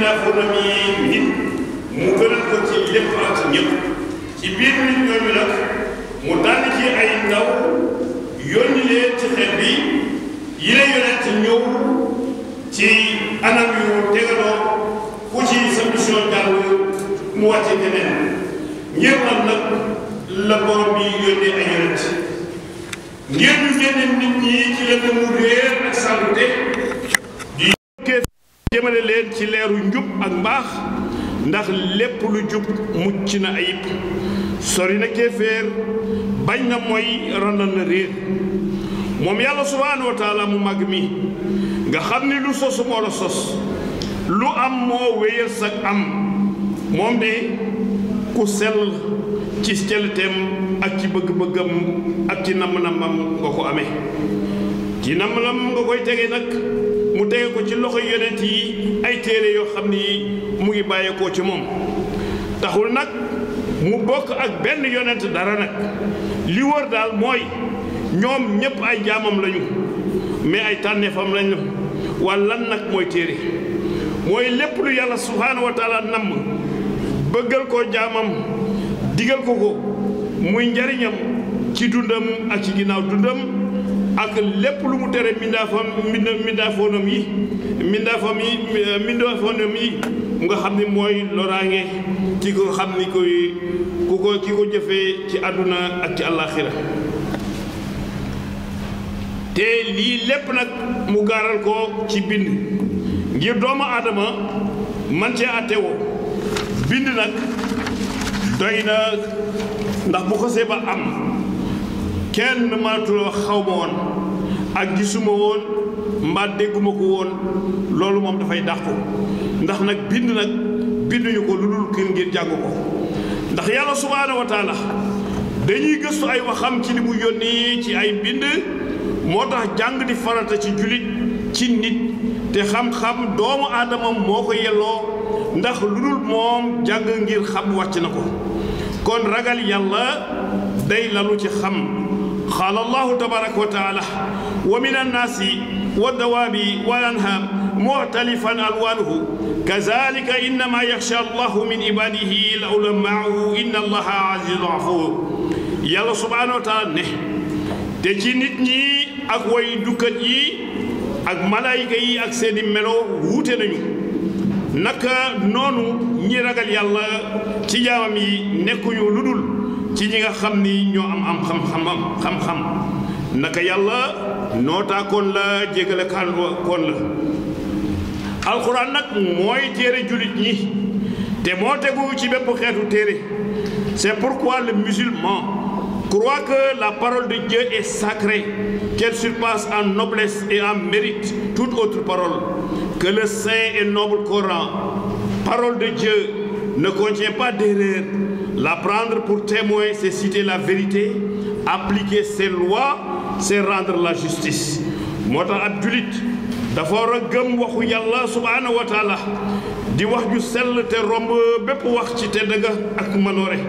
mbindaafonam yi nit mu gënal ko ci lépp ak ci ñëpp ci biir nit ñooñu nag mu tànn ci ay ndaw yónni leen ci xeet bi yi la yonent ñëw ci anam yu tegaloo ku ci sa mission jàll mu wàcce keneen ngir nag la borom bi yónnee ay yonent ngir ñu génne nit ñi ci lëndëm mu réer ak sànkute di jëmale leen ci leeru njub ak mbaax ndax lépp lu jub mucc na ayib sori na kéeféer bañ na mooy randal na réer moom yàlla subhaanahu wa taala mu mag mi nga xam ni lu sos moo la sos lu am moo wéyal sag am moom de ku sell ci celteem ak ci bëgg-bëggam ak ci namm-nammam nga ko amee ci namm-namm nga koy tege nag mu tege ko ci loxo yonent yi ay téere yoo xam ni mu ngi bàyyeekoo ci moom taxul nag mu bokk ak benn yonent dara nag li wër daal mooy ñoom ñépp ay jaamam lañu mais ay tànneefam lañu wala lan nag mooy téere mooy lépp lu yàlla subhaanahu wa taala namm bëggal ko jaamam digal ko ko muy njariñam ci dundam ak ci ginnaaw dundam ak lépp lu mu tere mindaafoonam yi mu nga xam ni mooy loraange ki ko xam ni ki ko jëfee ci àdduna ak ci àllaaxira te lii lépp nag mu gaaral ko ci bind ngir doomu aadama man cee àttewoo bind nag doy na ndax bu xasee ba am kenn maatula wax xaw ma woon ak gisuma woon mbaa dégguma ko woon loolu moom dafay dàqu ndax nag binduñu ko lu dul kër ngir jàng ko ndax yàlla subhaanahu wa taala dañuy gëstu ay waxam ci li mu yónni ci ay bind moo tax jàng di farata ci jullit ci nit te xam-xam doomu aadama moo ko yelloo ndax lu dul moom jàng ngir xam wàcc na ko kon ragal yàlla day lalu ci xam qaala allahu tabaraka wa taala wa min annaasi wa dawaabi wal anhaam muxtalifan alwaanuhu kazalika innama yaxsha allahu min ibadihi al ulamaau inna allaha azizun gafuur yàlla subhanahu wa taala ne te ci nit ñi ak way dukkat yi ak malaayika yi ak seeni melo wuute nañu naka noonu ñi ragal yàlla ci jaamam yi nekkuñu lu dul ci ñi nga xam ni ñoo am xam-xam naka yàlla nootaakoon la jégale koon la alxuraan nag mooy téere jullit ñi te moo tegu ci bépp xeetu téere c'est pourquoi le musulman croit que la parole de Dieu est sacrée, qu'elle surpasse en noblesse et en mérite toute autre parole, que le saint et noble Coran, parole de Dieu, ne contient pas d'erreur. La prendre pour témoin, c'est citer la vérité, appliquer ses lois, c'est rendre la justice. moo tax ab julit dafa war a gëm waxu yàlla subhaanahu wa taala di wax ju sell te romb bépp wax ci tedd nga ak manoore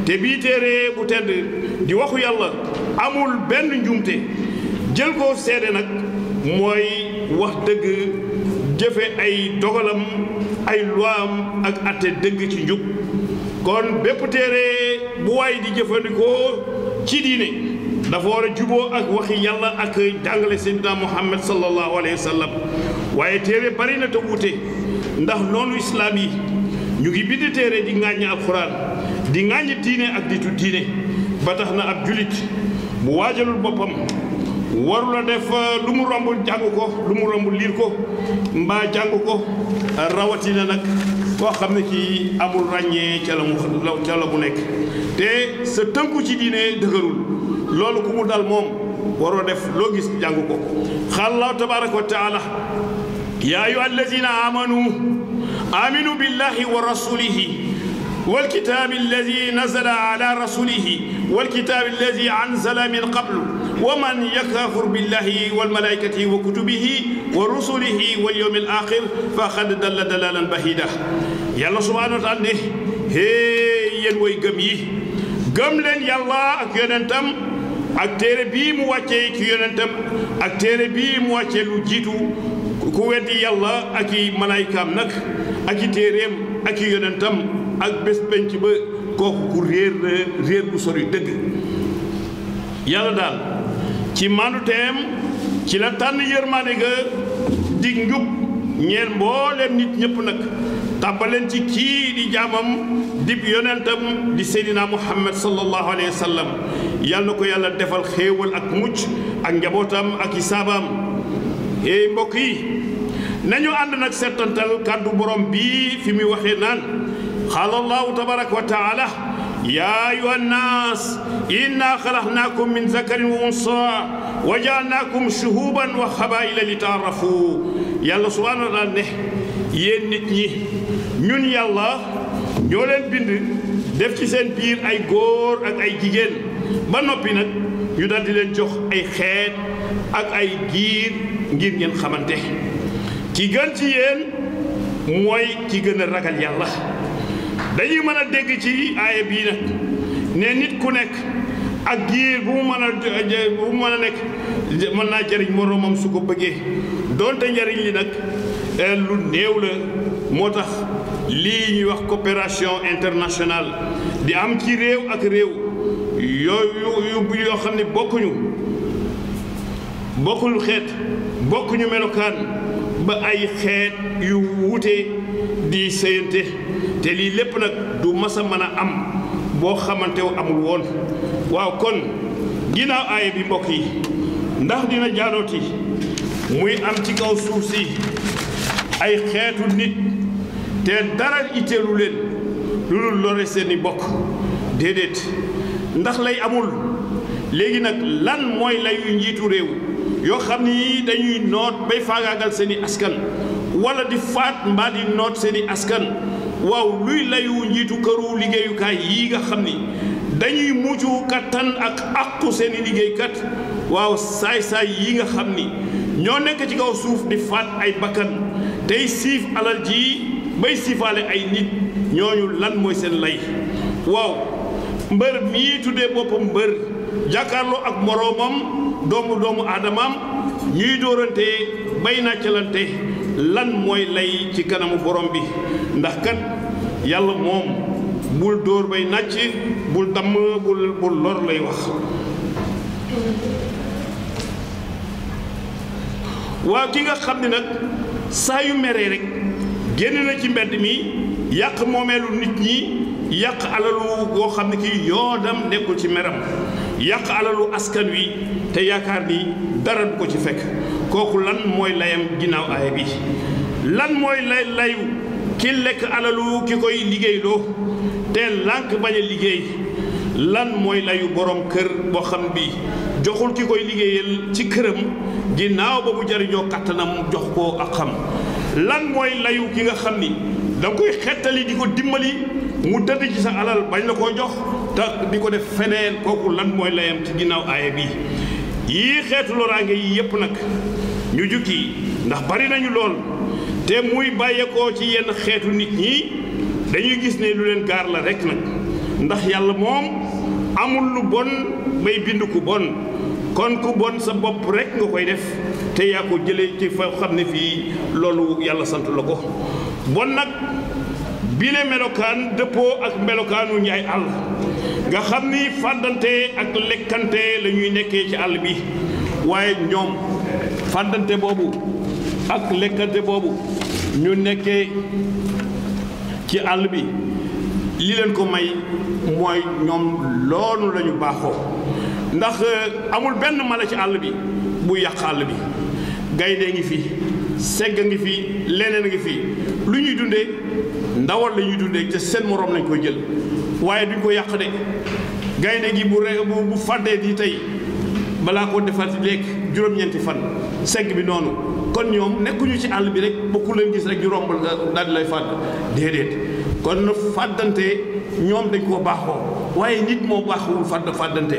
te bii téere bu tedd di waxu yàlla amul benn njuumte jël ko seede nag mooy wax dëgg jëfe ay dogalam ay luwaam ak atte dëgg ci njub kon bépp téere bu waay di jëfandikoo ci diine dafa war a juboo ak waxi yàlla ak jàngale seydina Muhammad sallallahu alayhi wa sallam waaye téere bari na te wuute ndax noonu islaam yi ñu ngi bind téere di ŋàññi alxuraan di ŋàññi diine ak ditu diine ba tax na ab julit bu waajalul boppam warula def lu mu romb jàng ko lu mu romb liir ko mbaa jàng ko rawatina nag koo xam ne kii amul ràññee ca la mu nekk te sa tënku ci diine dëgërul loolu ku mu dal moom waroo def loo gis jàng ko qaala allahu tabaraka wa taala yaa ayyuha allazina aminu billahi wa rasulihi والكتاب الذي نزل على رسوله والكتاب الذي أنزل من قبل ومن يكفر بالله والملائكة وكتبه ورسله واليوم الآخر فقد ضل ضلالا بعيدا يالله سبحانه وتعالى hey yéen way gëm yi gëm leen yàlla ak yonentam ak téere bii mu wàccee ci yonentam ak téere bii mu wàccee lu jiitu ku weddi yàlla ak i malaaykaam nag ak i téeréem ak i yonentam ak bés penc ba kooku ku réer bu sori dëgg yàlla daal ci manduteem ci la tànn yërmaande ga dig njub ñeel mbooleem nit ñëpp nag tàbbaleen ci kii di jaamam dib yonentam di seydina muhammad sallallahu alayhi wa sallam yàlla na ko yàlla defal xéewal ak mucc ak njabootam ak i saabaam ey mbokk yi nañu ànd nag settantal kàddu borom bii fi muy waxee naan qaala allahu tabaraka wa taala yaa ayuha nnaas inna xalaqnaakum min zakarin wa unsa wa jaalnaakum shuhuban wa xabaa'ila li taarafu yàlla subhaanahu wa taala ne yéen nit ñi ñun yàlla ñoo leen bind def ci seen biir ay góor ak ay jigéen ba noppi nag ñu daal di leen jox ay xeet ak ay giir ngir ngeen xamante ki gën ci yéen mooy ki gën a ragal yàlla dañuy mën a dégg ci aaya bii nag ne nit ku nekk ak giir bu mu mën a nekk mën naa jëriñ moroomam su ko bëggee doonte njëriñ li nag lu néew la moo tax lii ñuy wax coopération internationale di am ci réew ak réew yoo xam ne bokkul xeet bokkuñu melokaan ba ay xeet yu wuute di séyante te lii lépp nag du mas a mën a am boo xamante amul woon waaw kon ginnaaw aaya bi mbokk yi ndax dina jaanooti muy am ci kaw suuf si ay xeetu nit te dara itteelu leen lu dul lore seeni bokk déedéet ndax lay amul léegi nag lan mooy layu njiitu réew yoo xam ni dañuy noot bay faagaagal seeni askan wala di faat mbaa di noot seeni askan waaw luy layu njiitu këru liggéeyukaay yi nga xam ni dañuy muccu kattan ak àqu seeni liggéeykat waaw saay-saay yi nga xam ni ñoo nekk ci kaw suuf di faat ay bakkan tey siif alal ji bay siifaale ay nit ñooñu lan mooy seen lay waaw mbër mii tuddee boppam mbër jàkkaarloo ak moroomam doomu aadamaam ñuy dóorante bay nàccalante lan mooy lay ci kanamu borom bi ndax kat yàlla moom bul dóor bay nàcc bul damm bul lor lay wax waaw ki nga xam ne nag saa yu meree rek génn na ci mbedd mi yàq moomeelu nit ñi yàq alalu goo xam ne kii yoodam nekkul ci meram yàq alalu askan wi te yaakaar ni dara du ko ci fekk kooku lan mooy layam ginnaaw aaya bi lan mooy layu ki lekk alalu ki koy liggéeyloo te lànk bañ a liggéey lan mooy layu borom kër boo xam bi joxul ki koy liggéeyal ci këram ginnaaw ba bu jariñoo kattanam jox ko ak xam lan mooy layu ki nga xam ni da nga koy xettali di ko dimbali mu tëdd ci sa alal bañ la koo jox te di ko def feneen kooku lan mooy layam ci ginnaaw aaya bi yii xeetu loraange yi yépp nag ñu jukki ndax bari nañu lool te muy bàyyeekoo ci yenn xeetu nit ñi dañuy gis ne lu leen gaar la rekk nag ndax yàlla moom amul lu bon bay bind ku bon kon ku bon sa bopp rekk nga koy def te yaa ko jëlee ci fa xam ne fii loolu yàlla sant la ko bon nag bile melokaan dëppoo ak melokaanu njaay àll nga xam ni fàddante ak lekkante la ñuy nekkee ci àll bi waaye ñoom fàddante boobu ak lekkante boobu ñu nekkee ci àll bi li leen ko may mooy ñoom loolu la ñu baaxoo ndax amul benn mala ci àll bi bu yàq àll bi gaynde ngi fi segg ngi fi leneen ngi fi lu ñuy dundee ndawal la ñuy dundee te seen moroom lañ koy jël waaye duñ ko yàq de gaynde gi bu fàddee di tey balaa ko defar ci lekk juróom-ñeenti fan segg bi noonu kon ñoom nekkuñu ci àll bi rek bokku leen gis rek ñu romb daal di lay fàdd déedéet kon fàddante ñoom dañ koo baaxoo waaye nit moo baaxul fàddante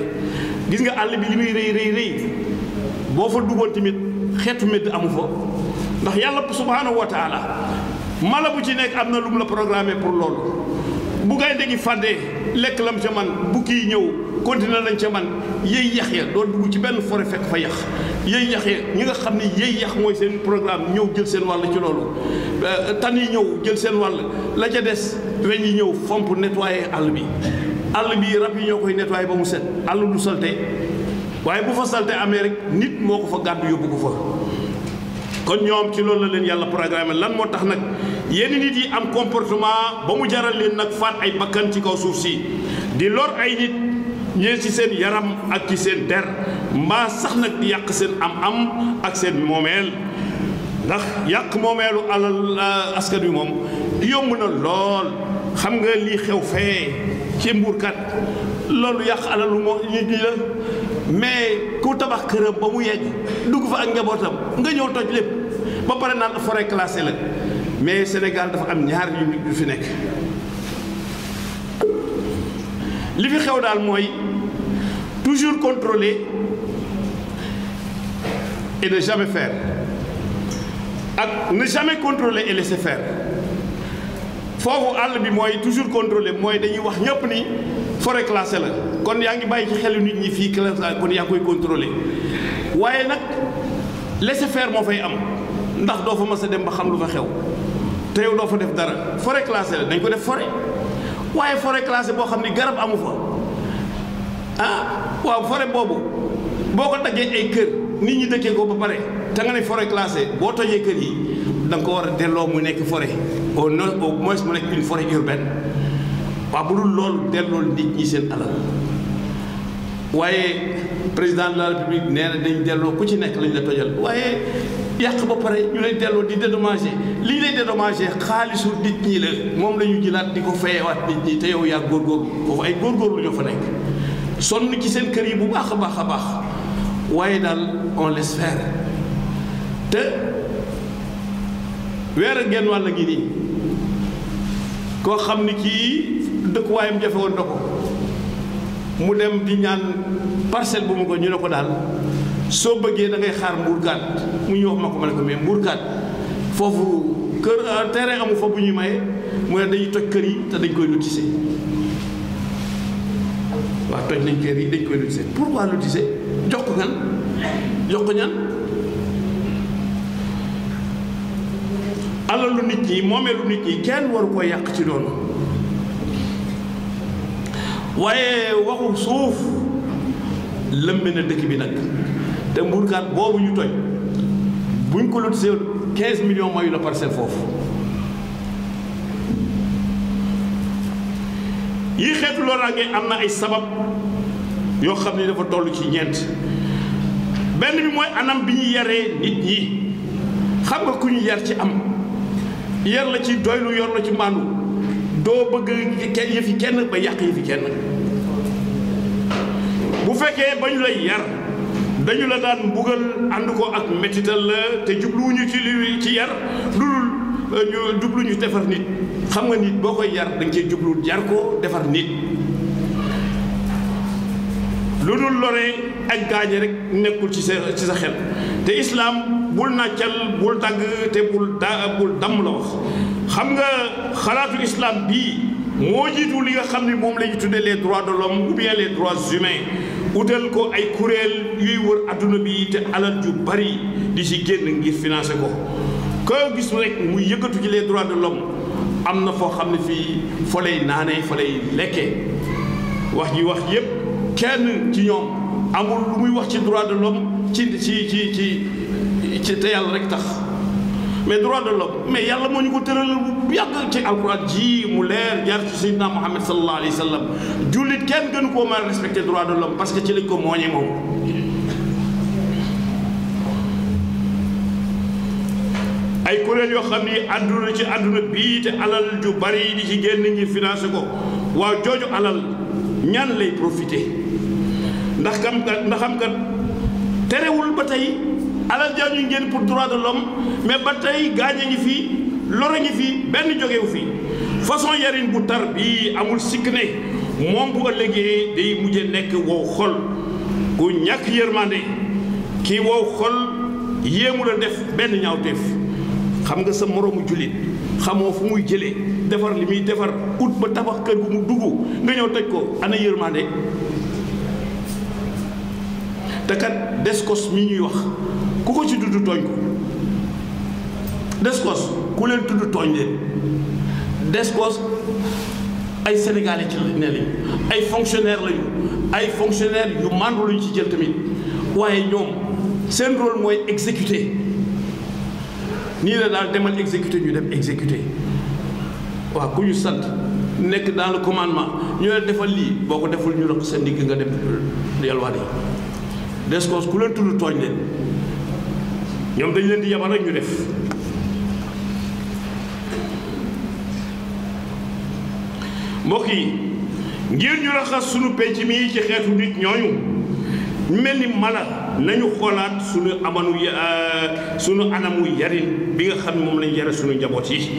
gis nga àll bi li muy rëy boo fa duggoon tamit xeetu métti amu fa ndax yàlla subhaanahu wa taala mala bu ci nekk am na lu mu la programmé pour loolu bu gaynde gi fàddee lekk lam ca man bukki yi ñëw continué nañ ca man yëy yax ya doo dugg ci benn forêt fekk fa yax yëy yax ya ñi nga xam ne yëy yax mooy seen programme ñëw jël seen wàll ci loolu tan yi ñëw jël seen wàll la ca des weñ yi ñëw fomp nettoyer àll bi rab yi ñoo koy nettoyer ba mu set àll du salte waaye bu fa salte amee rek nit moo ko fa gàddu yóbbu ko fa kon ñoom ci loolu la leen yàlla programme lan moo tax nag yenn nit yi am comportement ba mu jaral leen nag faat ay bakkan ci kaw suuf si di lor ay nit ñee ci seen yaram ak ci seen der mbaa sax nag di yàq seen am ak seen moomeel ndax yàq moomeelu alal askan wi moom yomb na lool xam nga lii xew fee ci mbuurkat loolu yàq alalu moo nit ñi la mais ku tabax këram ba mu yegg dugg fa ak njabootam nga ñëw toj lépp ba pare naan forêt classée la mais Sénégal dafa am ñaar yu fi nekk li fi xew daal mooy toujours contrôler et ne jamais faire ak ne jamais contrôler et laisser faire foofu àll bi mooy toujours contrôler mooy dañuy wax ñëpp ni forêt classée la kon yaa ngi bàyyi ci xelu nit ñi fii classé kon yaa koy contrôler waaye nag laisser faire moo fay am ndax doo fa mës a dem ba xam lu fa xew te yow doo fa def dara forêt classée la dañ ko def forêt waaye forêt classée boo xam ni garab amu fa waaw forêt boobu boo ko daggee ay kër nit ñi dëkkee ko ba pare te nga ne forêt classée boo tojee kër yi da nga ko war a delloo mu nekk forêt au moins mu nekk une forêt urbaine waaw bu dul loolu delloo nit ñi seen alal waaye président de la république nee na dañ delloo ku ci nekk lañ la tojal waaye yàq ba pare ñu lay delloo di dédommager li ñu lay dédommager xaalisu nit ñi la moom la ñu jëlaat di ko fayewaat nit ñi te yow yaa góorgóorlu foofu ay góorgóorlu ñoo fa nekk sonn ci seen kër yi bu baax a baax a baax waaye daal on laisse faire te weer ak genn wàll ngi nii koo xam ni kii dëkkuwaayam jafe woon na ko mu dem di ñaan parcelle bu mu ko ñu ne ko daal soo bëggee da ngay xaar mbuurkaat mu ñu wax ma ko ma ne ko mais mbuurkaat foofu kër terrain amu fa bu ñuy maye mu ne dañuy toj kër yi te dañ koy lotissé waaw toj nañ kër yi dañ koy lotissé pourquoi lotissé jox ko ñan alalu nit ñi moomeelu nit ñi kenn waru ko yàq ci doonu waaye waxu suuf lëmbe na dëkk bi nag te mbuurkaat boobu ñu toj buñ ko lotissé 15 millions mooy la parcelle foofu yii xeetu loraange am na ay sabab yoo xam ne dafa toll ci ñeent benn bi mooy anam bi ñu yaree nit ñi xam nga ku ñu yar ci am yar la ci doylu yor la ci màndu doo bëgg yëfi kenn ba yàq yëfi kenn bu fekkee ba ñu lay yar dañu la daan mbugal ànd ko ak mettital la te jubluwuñu ci yar lu ñu jubluñu defar nit xam nga nit boo koy yar da nga cee jublu jar ko defar nit lu dul lore ak gaañe rek nekkul ci sa xel te islaam bul nàccal bul dagg te bul damm la wax xam nga xalaatu islam bii moo jiitu li nga xam ne moom la ñu tuddee les droits de l'homme ou bien les droits humains utal ko ay kuréel yuy wër adduna bi te alal ju bari di ci génn ngir financer ko gis rek muy yëkkatu ci les droits de l'homme am na foo xam ne fii fa lay naanee fa lay lekkee wax ji wax yépp kenn ci ñoom amul lu muy wax ci droit de l'homme ci te yàlla rek tax mais droit de l'homme mais yàlla moo ñu ko tëral bu yàgg ci alquran ji mu leer jaar ci sayyidina Muhammad sallallahu alayhi wa sallam jullit kenn gënu koo mën a respecter droit de l'homme parce que ci lañ ko mooñee moom ay kuréel yoo xam ni àdduna ci àdduna bii te alal ju bari di ci génn ngir financer ko waaw jooju alal ñan lay profiter ndax xam kat terewul ba tey alal jaa ñu ngeen pour droit de l'homme mais ba tey gaañ a ngi fi lor a ngi fi benn jógewu fi façon yarin bu tar bii amul sikk ne moom bu ëllëgee day mujje nekk wow xol ku ñàkk yërmande kii wow xol yéemu la def benn ñaawteef xam nga sa moroomu jullit xamoo fu muy jëlee defar li muy defar ut ba tabax kër gu mu dugg nga ñëw toj ko ana yërmande te kat descos mi ñuy wax ku ko ci dudd tooñ ko Descos ku leen tudd tooñ leen. Descos ay sénégalais ci ne lañu ay fonctionnaires lañu ay fonctionnaires yu màndu luñu ci jël tamit waaye ñoom seen rôle mooy exécuter nii la daal demal exécuter ñu dem exécuter waaw ku ñu sant nekk dans le commandement ñu ne defal lii boo ko deful ñu rëq seen digg nga dem yalwaan yi. Descos ku leen tudd tooñ leen ñoom dañ leen di yabal rek ñu def. mbokk yi ngir ñu raxas sunu penc mi ci xeetu nit ñooñu mel ni mala nañu xoolaat sunu anamu yarin bi nga xam ne moom lañ yare sunu njaboot yi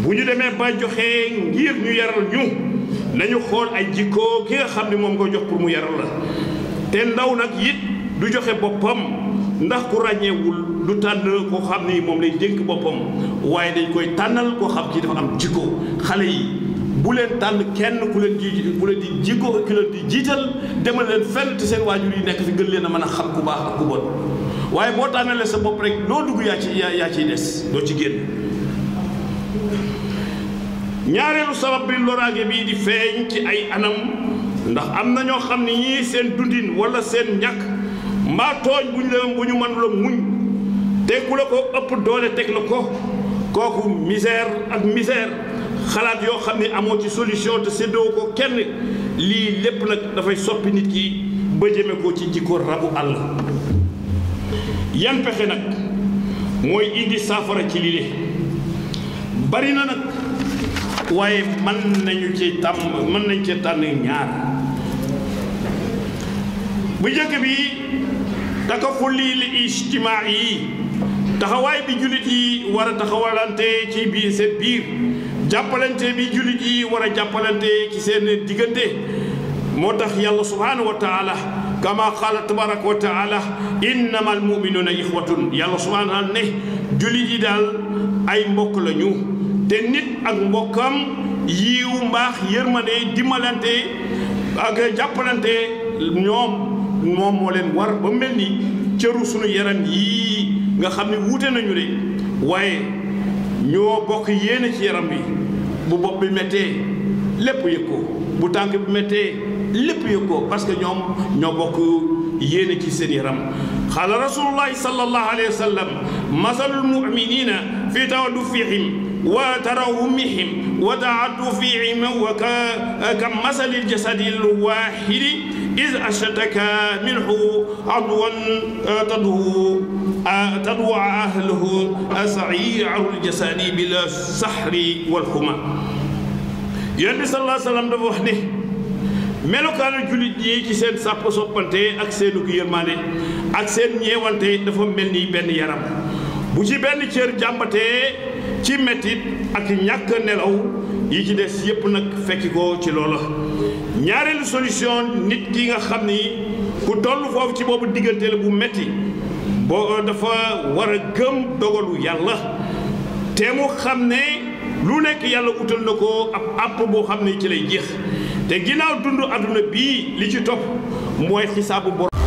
bu ñu demee ba joxee ngir ñu yaral ñu nañu xool ay jikko ki nga xam ne moom nga jox pour mu yaral la te ndaw nag it du joxe boppam ndax ku ràññeewul du tànn koo xam ni moom lay dénk boppam waaye dañ koy tànnal koo xam ci dafa am jikko. xale yi bu leen tànn kenn ku leen di jikko ku leen di jiital demal leen fenn te seen waajur yi nekk fi gën leen a mën a xam ku baax ak ku bon waaye boo tànnalee sa bopp rek loo dugg yaa ciy des doo ci génn. ñaareelu sabab bi loraange bii di feeñ ci ay anam ndax am na ñoo xam ne ñii seen dundin wala seen ñàkk mbaa tooñ bu ñu mën la muñ te ku la ko ëpp doole teg la ko kooku misère ak misère xalaat yoo xam ne amoo ci solution te séddoo ko kenn lii lépp nag dafay soppi nit ki ba jëme ko ci jikko rabu àll. yan pexe nag mooy indi saafara ci lii bari na nag waaye mën nañ cee tànn ñaar. bu njëkk bi takafuli li ijtimaa yi taxawaay bi jullit yi war a taxawalante ci biir seen biir jàppalante bi jullit yi war a jàppalante ci seen diggante moo tax yàlla subhanahu wa taala kama qaala tabaraka wa taala innama al muminuuna ixwatun yàlla subhanahu wa taala ne jullit yi daal ay mbokk lañu te nit ak mbokkam yiw mbaax yërmande dimbalante ak jàppalante moom moo leen war ba mel ni cëru sunu yaram yii nga xam ne wuute nañu de waaye ñoo bokk yéene ci yaram bi bu bopp bi méttee lépp yëg ko bu tànk bi méttee lépp yëg ko parce que ñoom ñoo bokk yéene ci seen yaram xaala rasulullahi sallallahu alayhi wa sallam masalul muminina fi tawaddufihim wa tarawumihim wa taatufihim wa ka masalil jasadil wahidi إذ أشتكى منه عضوا تضوع أهله سعير الجسد بلا السحر والحمى يونس صلى الله عليه وسلم dafa wax ne melokaanu jullit yi ci seen sàpp soppante ak seenu yërmande ak seen ñeewante dafa mel ni benn yaram bu ci benn cër jàmbatee ci mettit ak ñàkk nelaw yi ci des yépp nag fekki ko ci loola. ñaareelu solution nit ki nga xam ni ku toll foofu ci boobu diggante la bu metti boo dafa war a gëm dogalu yàlla te mu xam ne lu nekk yàlla utal na ko ab àpp boo xam ne ci lay jeex te ginnaaw dund àdduna bii li ci topp mooy xisaabu borom